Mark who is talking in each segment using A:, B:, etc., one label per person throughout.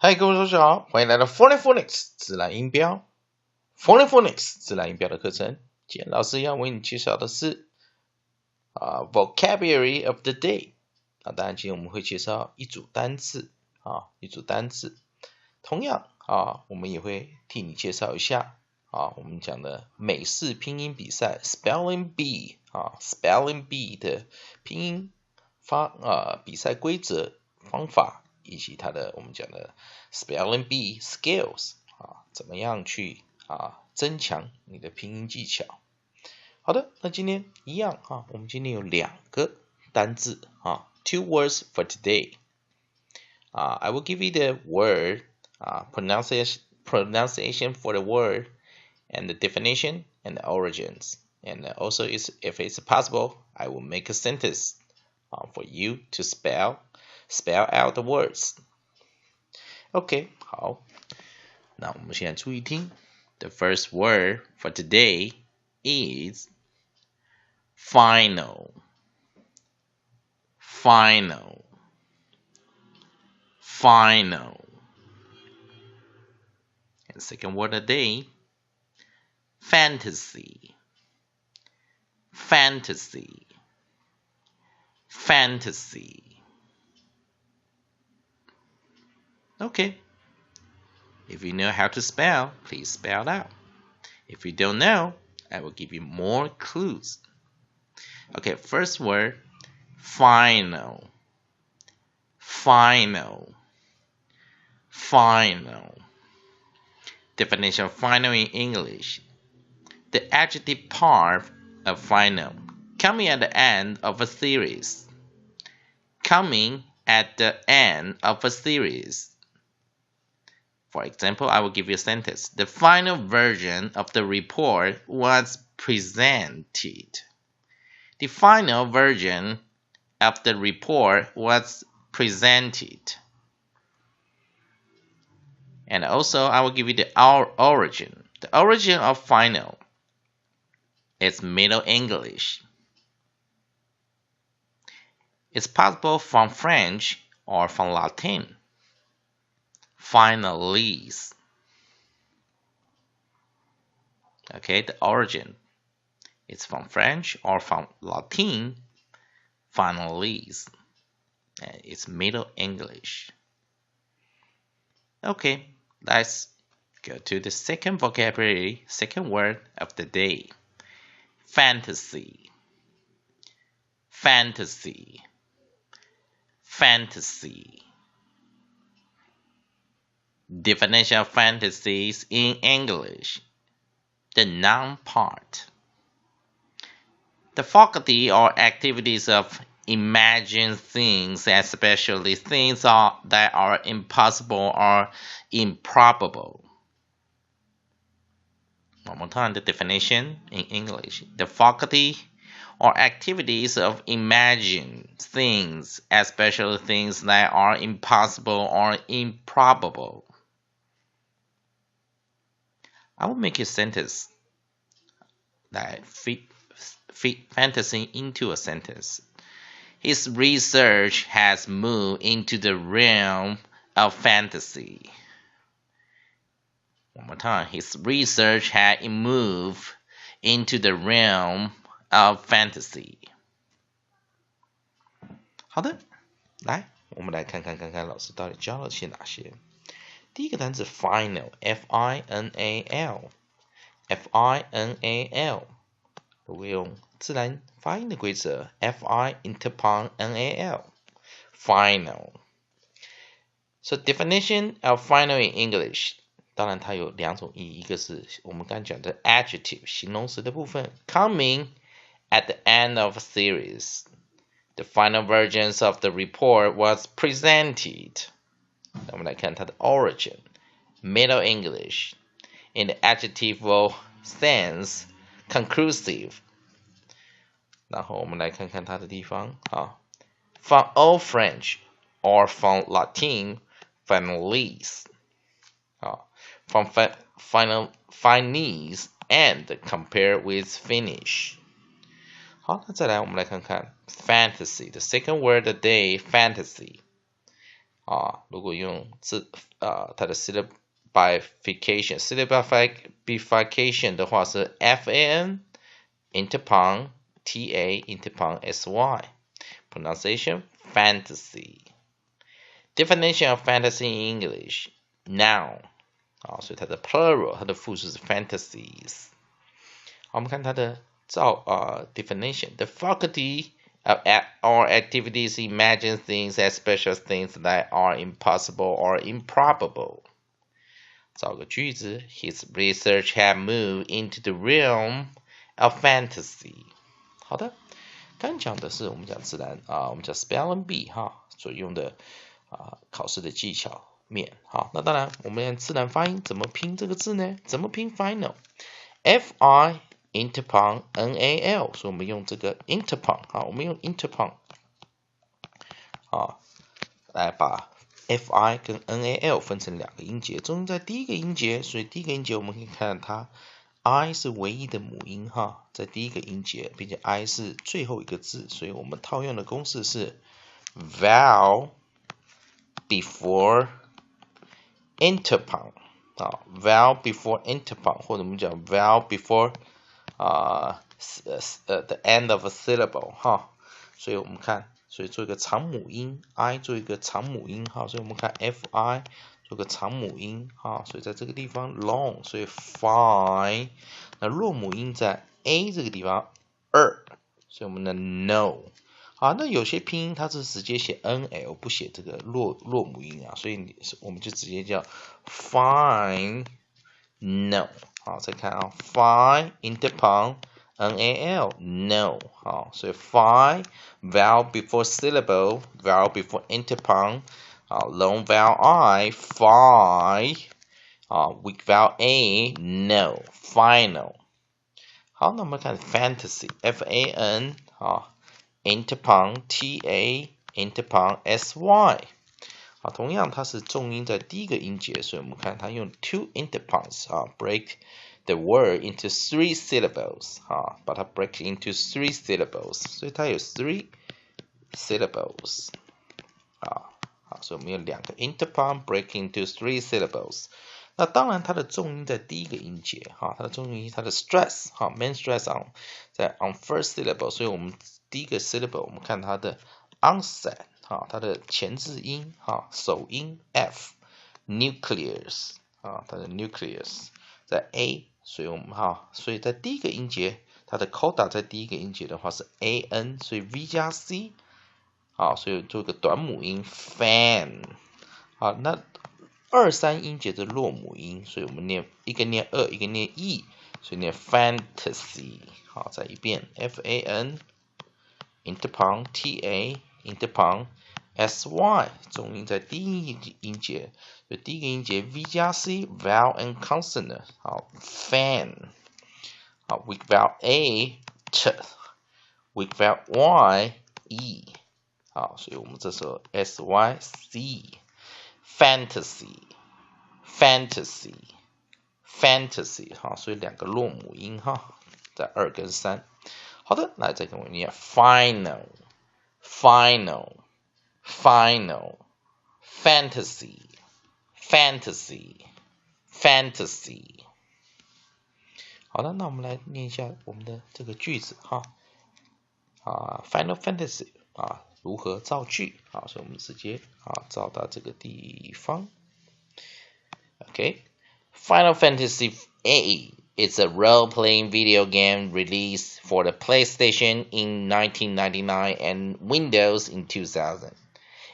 A: 嗨，各位同学好，欢迎来到 Phonics 自然音标 Phonics 自然音标的课程。今天老师要为你介绍的是Vocabulary of the Day。当然今天我们会介绍一组单字一组单字。同样我们也会替你介绍一下我们讲的美式拼音比赛 Spelling Bee Spelling Bee 的拼音比赛规则方法。以及它的我们讲的 Spelling Bee Skills 怎么样去增强你的拼音技巧。好的，那今天一样我们今天有两个单字two words for today. I will give you the word pronunciation for the word and the definition and the origins. And also if it's possible, I will make a sentence for you to spell out the words. OK, 好，那我们现在注意听。The first word for today is final. Final. Final. And second word of the day, fantasy. Fantasy. Fantasy. Okay. If you know how to spell, please spell it out. If you don't know, I will give you more clues. Okay, first word, final. Final. Final. Definition of final in English. The adjective part of final, coming at the end of a series. Coming at the end of a series. For example, I will give you a sentence. The final version of the report was presented. The final version of the report was presented. And also, I will give you the origin. The origin of final is Middle English. It's possible from French or from Latin. Finalese. Okay, the origin is from French or from Latin. Finalese. It's Middle English. Okay, let's go to the second vocabulary, second word of the day. Fantasy. Fantasy. Fantasy. Definition of fantasies in English. The noun part. The faculty or activities of imagine things, especially things that are impossible or improbable. One more time, the definition in English. The faculty or activities of imagine things, especially things that are impossible or improbable. I will make a sentence that fit fantasy into a sentence. His research has moved into the realm of fantasy. One more time. His research had moved into the realm of fantasy. 好的，来，我们来看看老师到底教了些哪些。第一个单词 final, F-I-N-A-L, F-I-N-A-L， 我会用自然发音的规则 F-I interpon N-A-L, final. So definition of final in English, 当然它有两种意义，一个是我们刚才讲的 adjective 形容词的部分 coming at the end of a series. The final versions of the report was presented. 我们来看它的 origin, Middle English. In the adjectival sense, conclusive. 然后我们来看看它的地方From Old French or from Latin, finalese. From finalese and compare with finish. 好，那再来我们来看看 fantasy. The second word of the day, fantasy. 如果用它的 syllabification 的话是 fan interpon ta interpon sy pronunciation fantasy definition of fantasy in English noun 所以它的 plural 它的复数是 fantasies 我们看它的definition the faculty of or activities imagine things as special things that are impossible or improbable 造个句子 His research had moved into the realm of fantasy 好的刚讲的是我们讲自然我们讲 spelling bee 所用的考试的技巧面好那当然我们自然发音怎么拼这个字呢怎么拼 final fi interpon nal 所以我们用这个 interpon 我们用 interpon 来把 fi 跟 nal 分成两个音节中音在第一个音节所以第一个音节我们可以看到它 I 是唯一的母音在第一个音节并且 I 是最后一个字所以我们套用的公式是 vowel before interpon vowel before interpon 或者我们讲 vowel before the end of a syllable 所以我们看所以做一个长母音 I 做一个长母音所以我们看 fi 做个长母音所以在这个地方 long 所以 fine 那弱母音在 a 这个地方所以我们的 no 那有些拼音它是直接写 nl 不写这个弱母音所以我们就直接叫 fine no 再看fine interpon nal no 所以 fine vowel before syllable vowel before interpon long vowel I fine weak vowel A no final 好那我们看 fantasy fan interpon ta interpon sy 同样它是重音在第一个音节所以我们看它用 two interpons break the word into three syllables 把它 break into three syllables 所以它有 three syllables 所以我们有两个 interpon break into three syllables 那当然它的重音在第一个音节它的重音它的 stress main stress on first syllable 所以我们第一个 syllable 我们看它的 onset 它的前置音首音 F nucleus 它的 nucleus 在 A 所以我们所以在第一个音节它的 coda 在第一个音节的话是 an 所以 V 加 C 所以做一个短母音 fan 那二三音节的弱母音所以我们念一个念一个念 e 所以念 fantasy 再一遍 fan interpon ta interpon sy 重音在第一个音节所以第一个音节 V 加 C vowel and consonant fan weak vowel A t weak vowel Y E 所以我们这时候 syc fantasy fantasy fantasy 所以两个弱母音在2跟3好的来再跟我念 final final final fantasy fantasy fantasy 好的那我们来念一下我们的这个句子Final Fantasy 如何造句所以我们直接造到这个地方 Final Fantasy A is a role-playing video game released for the PlayStation in 1999 and Windows in 2000.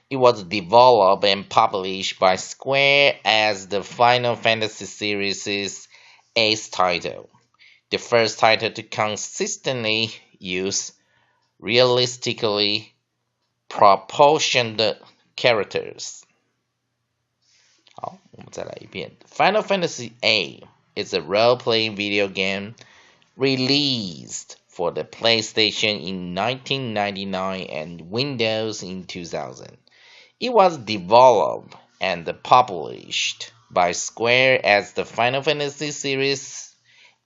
A: It was developed and published by Square as the Final Fantasy series' 8th title, the first title to consistently use realistically proportioned characters. 好，我们再来一遍。Final Fantasy A is a role-playing video game released for the PlayStation in 1999 and Windows in 2000. It was developed and published by Square as the Final Fantasy series'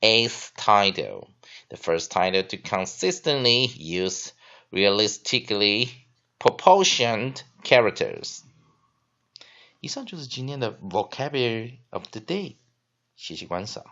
A: 8th title, the first title to consistently use realistically proportioned characters. 以上就是今天的 Vocabulary of the Day，谢谢观赏。